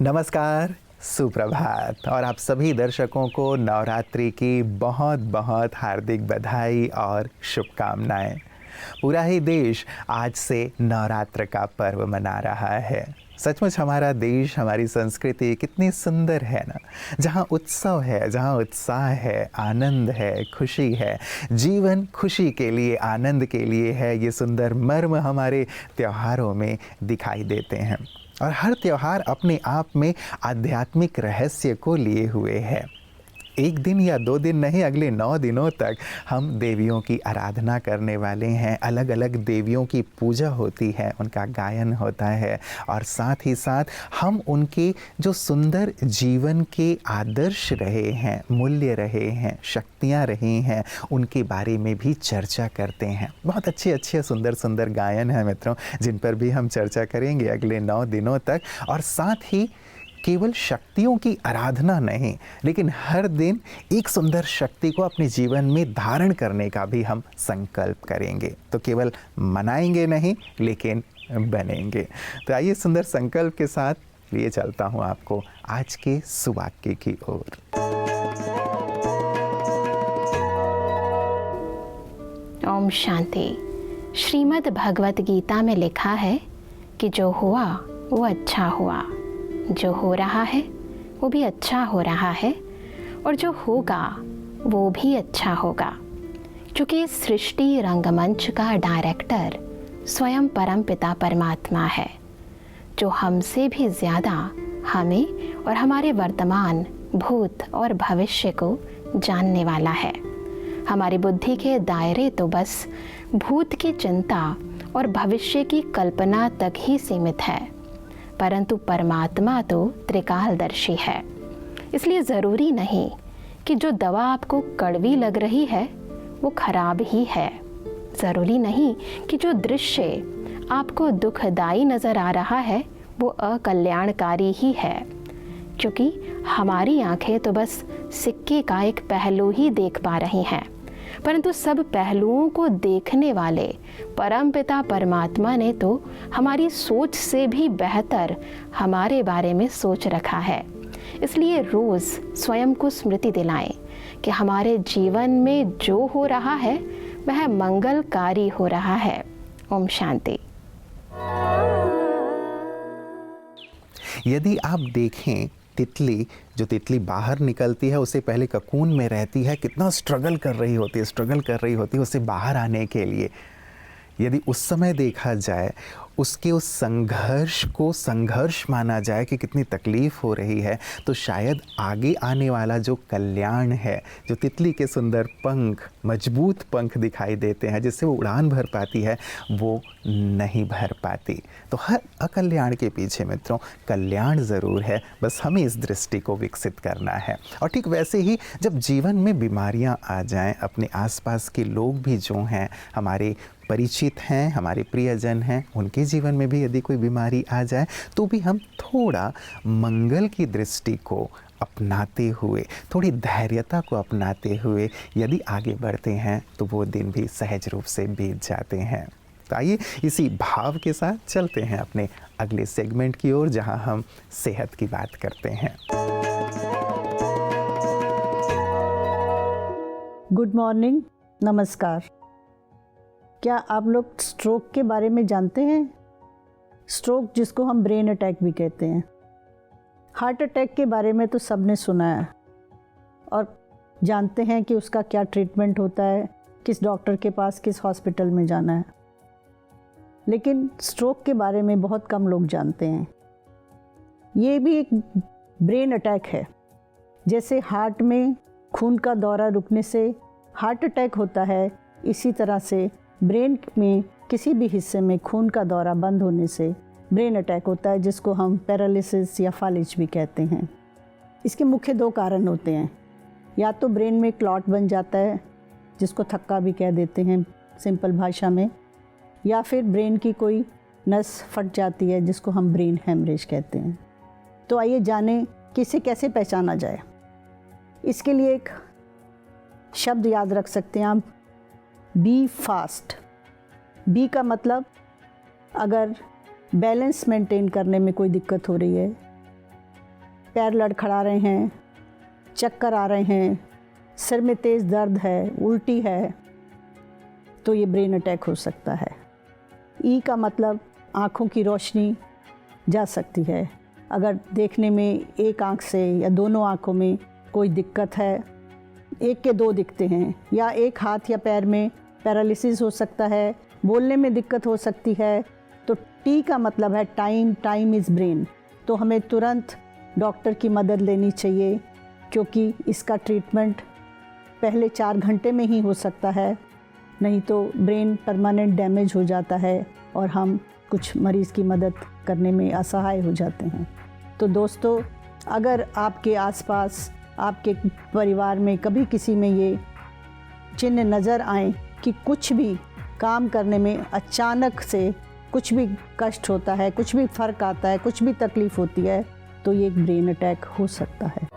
नमस्कार, सुप्रभात और आप सभी दर्शकों को नवरात्रि की बहुत बहुत हार्दिक बधाई और शुभकामनाएं। पूरा ही देश आज से नवरात्र का पर्व मना रहा है। सचमुच हमारा देश, हमारी संस्कृति कितनी सुंदर है ना। जहाँ उत्सव है, जहाँ उत्साह है, आनंद है, खुशी है, जीवन खुशी के लिए, आनंद के लिए है, ये सुंदर मर्म हमारे त्योहारों में दिखाई देते हैं। और हर त्यौहार अपने आप में आध्यात्मिक रहस्य को लिए हुए है। एक दिन या 2 दिन नहीं, अगले 9 दिनों तक हम देवियों की आराधना करने वाले हैं। अलग अलग देवियों की पूजा होती है, उनका गायन होता है और साथ ही साथ हम उनके जो सुंदर जीवन के आदर्श रहे हैं, मूल्य रहे हैं, शक्तियाँ रही हैं, उनके बारे में भी चर्चा करते हैं। बहुत अच्छे सुंदर सुंदर गायन हैं मित्रों, जिन पर भी हम चर्चा करेंगे अगले 9 दिनों तक। और साथ ही केवल शक्तियों की आराधना नहीं, लेकिन हर दिन एक सुंदर शक्ति को अपने जीवन में धारण करने का भी हम संकल्प करेंगे। तो केवल मनाएंगे नहीं, लेकिन बनेंगे। तो आइए सुंदर संकल्प के साथ लिए चलता हूँ आपको आज के सुवाक्य की ओर। ओम शांति। श्रीमद् भगवत गीता में लिखा है कि जो हुआ वो अच्छा हुआ, जो हो रहा है वो भी अच्छा हो रहा है, और जो होगा वो भी अच्छा होगा। क्योंकि इस सृष्टि रंगमंच का डायरेक्टर स्वयं परमपिता परमात्मा है, जो हमसे भी ज़्यादा हमें और हमारे वर्तमान, भूत और भविष्य को जानने वाला है। हमारी बुद्धि के दायरे तो बस भूत की चिंता और भविष्य की कल्पना तक ही सीमित है, परंतु परमात्मा तो त्रिकालदर्शी है। इसलिए ज़रूरी नहीं कि जो दवा आपको कड़वी लग रही है वो खराब ही है। ज़रूरी नहीं कि जो दृश्य आपको दुखदाई नज़र आ रहा है वो अकल्याणकारी ही है, क्योंकि हमारी आंखें तो बस सिक्के का एक पहलू ही देख पा रही हैं, परंतु सब पहलुओं को देखने वाले परमपिता परमात्मा ने तो हमारी सोच से भी बेहतर हमारे बारे में सोच रखा है। इसलिए रोज़ स्वयं को स्मृति दिलाएं कि हमारे जीवन में जो हो रहा है वह मंगलकारी हो रहा है। ओम शांति। यदि आप देखें, तितली बाहर निकलती है, उससे पहले ककून में रहती है, कितना स्ट्रगल कर रही होती है उससे बाहर आने के लिए। यदि उस समय देखा जाए, उसके उस संघर्ष को संघर्ष माना जाए कि कितनी तकलीफ़ हो रही है, तो शायद आगे आने वाला जो कल्याण है, जो तितली के सुंदर पंख, मजबूत पंख दिखाई देते हैं जिससे वो उड़ान भर पाती है, वो नहीं भर पाती। तो हर अकल्याण के पीछे मित्रों कल्याण ज़रूर है, बस हमें इस दृष्टि को विकसित करना है। और ठीक वैसे ही जब जीवन में बीमारियां आ जाएं, अपने आसपास के लोग भी जो हैं, हमारे परिचित हैं, हमारे प्रियजन हैं, उनके जीवन में भी यदि कोई बीमारी आ जाए, तो भी हम थोड़ा मंगल की दृष्टि को अपनाते हुए, थोड़ी धैर्यता को अपनाते हुए यदि आगे बढ़ते हैं, तो वो दिन भी सहज रूप से बीत जाते हैं। तो आइए इसी भाव के साथ चलते हैं अपने अगले सेगमेंट की ओर, जहां हम सेहत की बात करते हैं। गुड मॉर्निंग, नमस्कार। क्या आप लोग स्ट्रोक के बारे में जानते हैं? स्ट्रोक, जिसको हम ब्रेन अटैक भी कहते हैं। हार्ट अटैक के बारे में तो सबने सुना है और जानते हैं कि उसका क्या ट्रीटमेंट होता है, किस डॉक्टर के पास, किस हॉस्पिटल में जाना है। लेकिन स्ट्रोक के बारे में बहुत कम लोग जानते हैं। ये भी एक ब्रेन अटैक है। जैसे हार्ट में खून का दौरा रुकने से हार्ट अटैक होता है, इसी तरह से ब्रेन में किसी भी हिस्से में खून का दौरा बंद होने से ब्रेन अटैक होता है, जिसको हम पैरालिसिस या फालिज भी कहते हैं। इसके मुख्य 2 कारण होते हैं। या तो ब्रेन में क्लॉट बन जाता है, जिसको थक्का भी कह देते हैं सिंपल भाषा में, या फिर ब्रेन की कोई नस फट जाती है, जिसको हम ब्रेन हेमरेज कहते हैं। तो आइए जानें कि इसे कैसे पहचाना जाए। इसके लिए एक शब्द याद रख सकते हैं आप, बी फास्ट। बी का मतलब अगर बैलेंस मेंटेन करने में कोई दिक्कत हो रही है, पैर लड़खड़ा रहे हैं, चक्कर आ रहे हैं, सिर में तेज़ दर्द है, उल्टी है, तो ये ब्रेन अटैक हो सकता है। ई का मतलब आँखों की रोशनी जा सकती है। अगर देखने में एक आँख से या दोनों आँखों में कोई दिक्कत है, एक के दो दिखते हैं, या एक हाथ या पैर में पैरालिसिस हो सकता है, बोलने में दिक्कत हो सकती है, तो टी का मतलब है टाइम, टाइम इज़ ब्रेन। तो हमें तुरंत डॉक्टर की मदद लेनी चाहिए, क्योंकि इसका ट्रीटमेंट पहले 4 घंटे में ही हो सकता है, नहीं तो ब्रेन परमानेंट डैमेज हो जाता है और हम कुछ मरीज़ की मदद करने में असहाय हो जाते हैं। तो दोस्तों, अगर आपके आसपास, आपके परिवार में कभी किसी में ये चिन्ह नज़र आए कि कुछ भी काम करने में अचानक से कुछ भी कष्ट होता है, कुछ भी फ़र्क आता है, कुछ भी तकलीफ़ होती है, तो ये एक ब्रेन अटैक हो सकता है।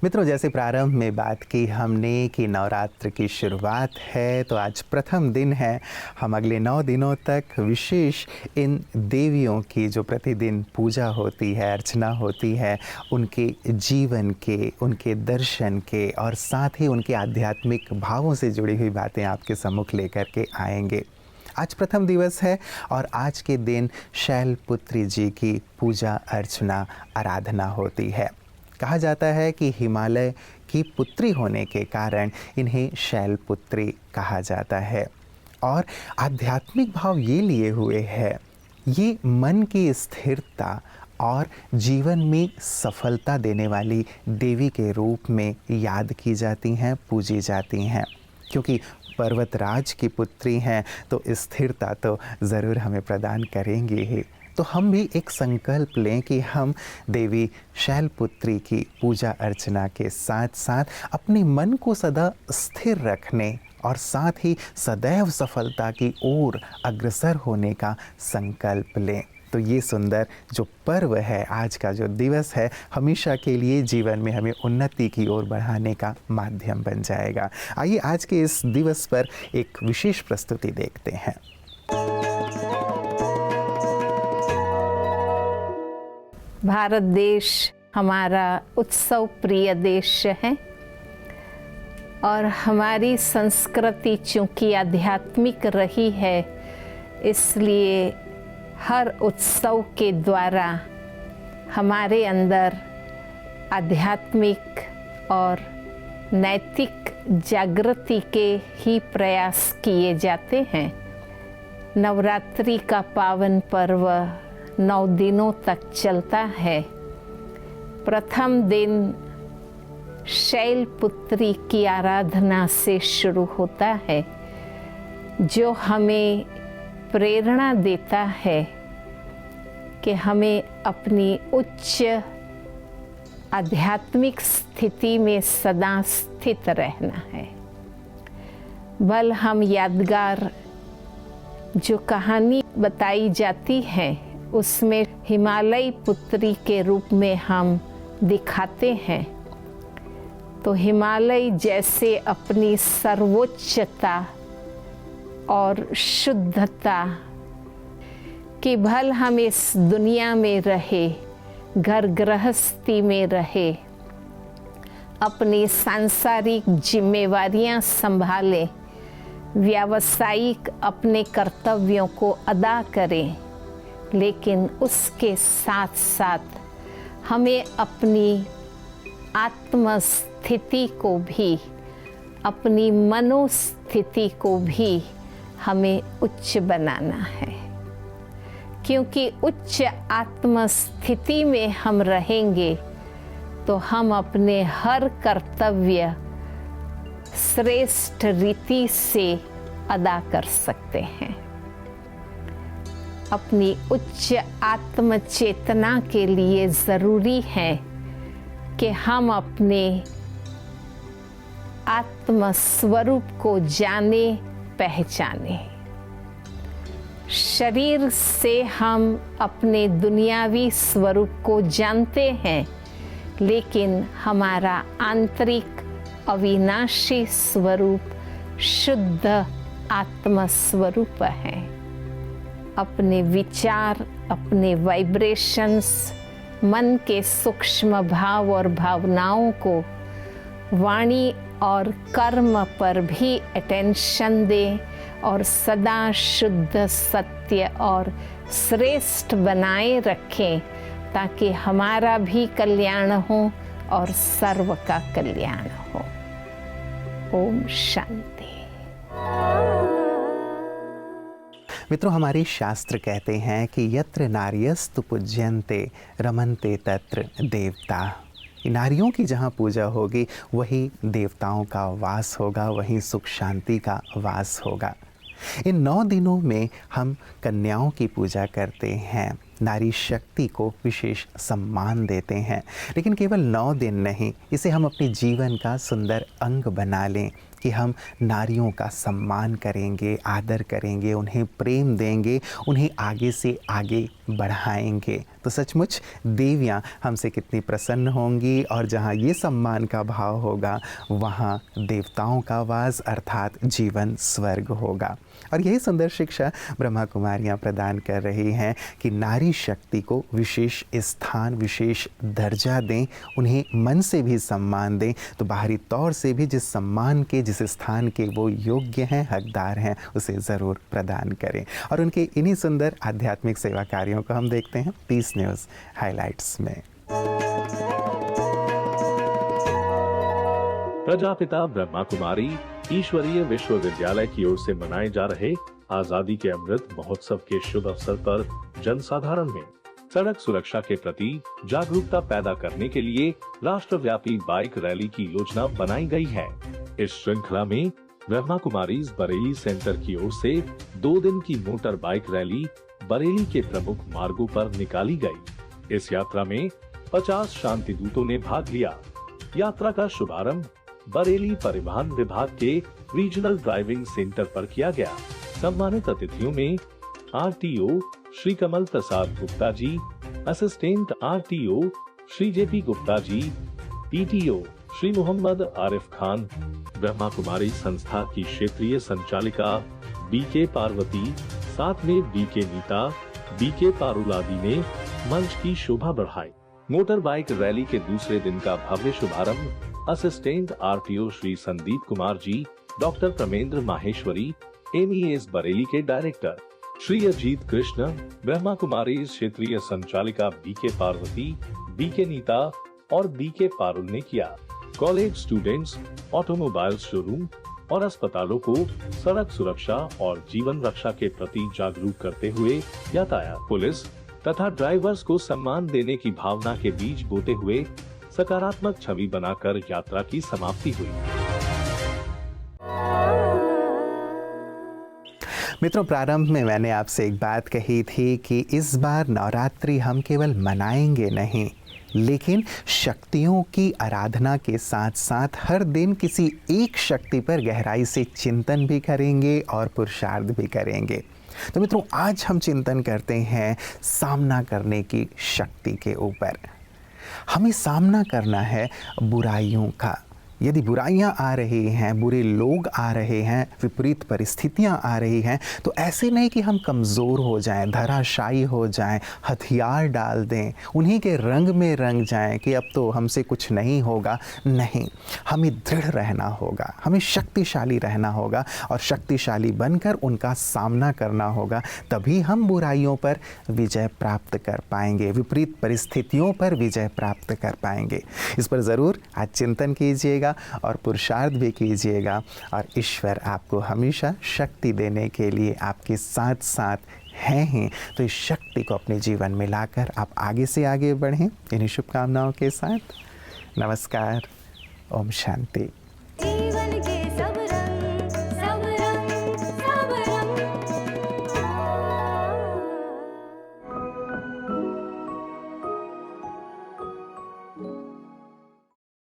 मित्रों, जैसे प्रारंभ में बात की हमने कि नवरात्र की शुरुआत है, तो आज प्रथम दिन है। हम अगले 9 दिनों तक विशेष इन देवियों की जो प्रतिदिन पूजा होती है, अर्चना होती है, उनके जीवन के, उनके दर्शन के और साथ ही उनके आध्यात्मिक भावों से जुड़ी हुई बातें आपके सम्मुख लेकर के आएंगे। आज प्रथम दिवस है और आज के दिन शैलपुत्री जी की पूजा अर्चना आराधना होती है। कहा जाता है कि हिमालय की पुत्री होने के कारण इन्हें शैलपुत्री कहा जाता है और आध्यात्मिक भाव ये लिए हुए है, ये मन की स्थिरता और जीवन में सफलता देने वाली देवी के रूप में याद की जाती हैं, पूजी जाती हैं। क्योंकि पर्वतराज की पुत्री हैं तो स्थिरता तो ज़रूर हमें प्रदान करेंगी ही। तो हम भी एक संकल्प लें कि हम देवी शैलपुत्री की पूजा अर्चना के साथ साथ अपने मन को सदा स्थिर रखने और साथ ही सदैव सफलता की ओर अग्रसर होने का संकल्प लें। तो ये सुंदर जो पर्व है, आज का जो दिवस है, हमेशा के लिए जीवन में हमें उन्नति की ओर बढ़ाने का माध्यम बन जाएगा। आइए आज के इस दिवस पर एक विशेष प्रस्तुति देखते हैं। भारत देश हमारा उत्सव प्रिय देश है और हमारी संस्कृति चूँकि आध्यात्मिक रही है, इसलिए हर उत्सव के द्वारा हमारे अंदर आध्यात्मिक और नैतिक जागृति के ही प्रयास किए जाते हैं। नवरात्रि का पावन पर्व 9 दिनों तक चलता है। प्रथम दिन शैलपुत्री की आराधना से शुरू होता है, जो हमें प्रेरणा देता है कि हमें अपनी उच्च आध्यात्मिक स्थिति में सदा स्थित रहना है। बल हम यादगार जो कहानी बताई जाती है, उसमें हिमालय पुत्री के रूप में हम दिखाते हैं। तो हिमालय जैसे अपनी सर्वोच्चता और शुद्धता कि भल हम इस दुनिया में रहे, घर गृहस्थी में रहे, अपनी सांसारिक जिम्मेवारियां संभालें, व्यावसायिक अपने कर्तव्यों को अदा करें, लेकिन उसके साथ साथ हमें अपनी आत्मस्थिति को भी, अपनी मनोस्थिति को भी हमें उच्च बनाना है। क्योंकि उच्च आत्मस्थिति में हम रहेंगे तो हम अपने हर कर्तव्य श्रेष्ठ रीति से अदा कर सकते हैं। अपनी उच्च आत्म चेतना के लिए ज़रूरी है कि हम अपने आत्म स्वरूप को जाने पहचाने। शरीर से हम अपने दुनियावी स्वरूप को जानते हैं, लेकिन हमारा आंतरिक अविनाशी स्वरूप शुद्ध आत्म स्वरूप है। अपने विचार, अपने वाइब्रेशंस, मन के सूक्ष्म भाव और भावनाओं को वाणी और कर्म पर भी अटेंशन दें और सदा शुद्ध, सत्य और श्रेष्ठ बनाए रखें, ताकि हमारा भी कल्याण हो और सर्व का कल्याण हो। ओम शांति। मित्रों, हमारे शास्त्र कहते हैं कि यत्र नार्यस्तु पूज्यन्ते रमन्ते तत्र देवता। नारियों की जहाँ पूजा होगी वहीं देवताओं का वास होगा, वहीं सुख शांति का वास होगा। इन 9 दिनों में हम कन्याओं की पूजा करते हैं, नारी शक्ति को विशेष सम्मान देते हैं। लेकिन केवल 9 दिन नहीं, इसे हम अपने जीवन का सुंदर अंग बना लें कि हम नारियों का सम्मान करेंगे, आदर करेंगे, उन्हें प्रेम देंगे, उन्हें आगे से आगे बढ़ाएंगे। तो सचमुच देवियाँ हमसे कितनी प्रसन्न होंगी, और जहाँ ये सम्मान का भाव होगा वहाँ देवताओं का वास अर्थात जीवन स्वर्ग होगा। और यही सुंदर शिक्षा ब्रह्मा कुमारियाँ प्रदान कर रही हैं कि नारी शक्ति को विशेष स्थान, विशेष दर्जा दें, उन्हें मन से भी सम्मान दें, तो बाहरी तौर से भी जिस सम्मान के, जिस स्थान के वो योग्य हैं, हकदार हैं, उसे ज़रूर प्रदान करें। और उनके इन्हीं सुंदर आध्यात्मिक सेवा कार्यों को हम देखते हैं पीस न्यूज़ हाइलाइट्स में। प्रजापिता ब्रह्मा कुमारी ईश्वरीय विश्वविद्यालय की ओर से मनाए जा रहे आजादी के अमृत महोत्सव के शुभ अवसर पर जनसाधारण में सड़क सुरक्षा के प्रति जागरूकता पैदा करने के लिए राष्ट्रव्यापी बाइक रैली की योजना बनाई गई है। इस श्रृंखला में ब्रह्मा कुमारीज बरेली सेंटर की ओर से 2 दिन की मोटर बाइक रैली बरेली के प्रमुख मार्गों पर निकाली गई। इस यात्रा में 50 शांति दूतों ने भाग लिया। यात्रा का शुभारंभ बरेली परिवहन विभाग के रीजनल ड्राइविंग सेंटर पर किया गया। सम्मानित अतिथियों में RTO Shri Kamal Prasad Gupta ji, assistant RTO Shri JP Gupta ji, PTO Shri Mohammad Arif Khan, Brahma Kumari संस्था की क्षेत्रीय संचालिका बीके पार्वती, साथ में बीके नीता, बीके पारुलादी ने मंच की शोभा बढ़ाई। मोटर बाइक रैली के दूसरे दिन का भव्य शुभारंभ assistant RTO Shri Sandeep Kumar ji, doctor Pramendra Maheshwari, MES Bareilly के डायरेक्टर श्री अजीत कृष्ण, ब्रह्मा कुमारी क्षेत्रीय संचालिका बीके पार्वती, बीके नीता और बीके पारुल ने किया। कॉलेज स्टूडेंट्स, ऑटोमोबाइल शोरूम और अस्पतालों को सड़क सुरक्षा और जीवन रक्षा के प्रति जागरूक करते हुए यातायात पुलिस तथा ड्राइवर्स को सम्मान देने की भावना के बीज बोते हुए सकारात्मक छवि बनाकर यात्रा की समाप्ति हुई। मित्रों, प्रारंभ में मैंने आपसे एक बात कही थी कि इस बार नवरात्रि हम केवल मनाएंगे नहीं, लेकिन शक्तियों की आराधना के साथ साथ हर दिन किसी एक शक्ति पर गहराई से चिंतन भी करेंगे और पुरुषार्थ भी करेंगे। तो मित्रों, आज हम चिंतन करते हैं सामना करने की शक्ति के ऊपर। हमें सामना करना है बुराइयों का। यदि बुराइयां आ रही हैं, बुरे लोग आ रहे हैं, विपरीत परिस्थितियां आ रही हैं, तो ऐसे नहीं कि हम कमज़ोर हो जाएं, धराशायी हो जाएं, हथियार डाल दें, उन्हीं के रंग में रंग जाएं कि अब तो हमसे कुछ नहीं होगा। नहीं, हमें दृढ़ रहना होगा, हमें शक्तिशाली रहना होगा और शक्तिशाली बनकर उनका सामना करना होगा। तभी हम बुराइयों पर विजय प्राप्त कर पाएंगे, विपरीत परिस्थितियों पर विजय प्राप्त कर पाएंगे। इस पर ज़रूर आज चिंतन कीजिएगा और पुरुषार्थ भी कीजिएगा, और ईश्वर आपको हमेशा शक्ति देने के लिए आपके साथ साथ हैं ही। तो इस शक्ति को अपने जीवन में लाकर आप आगे से आगे बढ़ें। इन्हीं शुभकामनाओं के साथ नमस्कार। ओम शांति।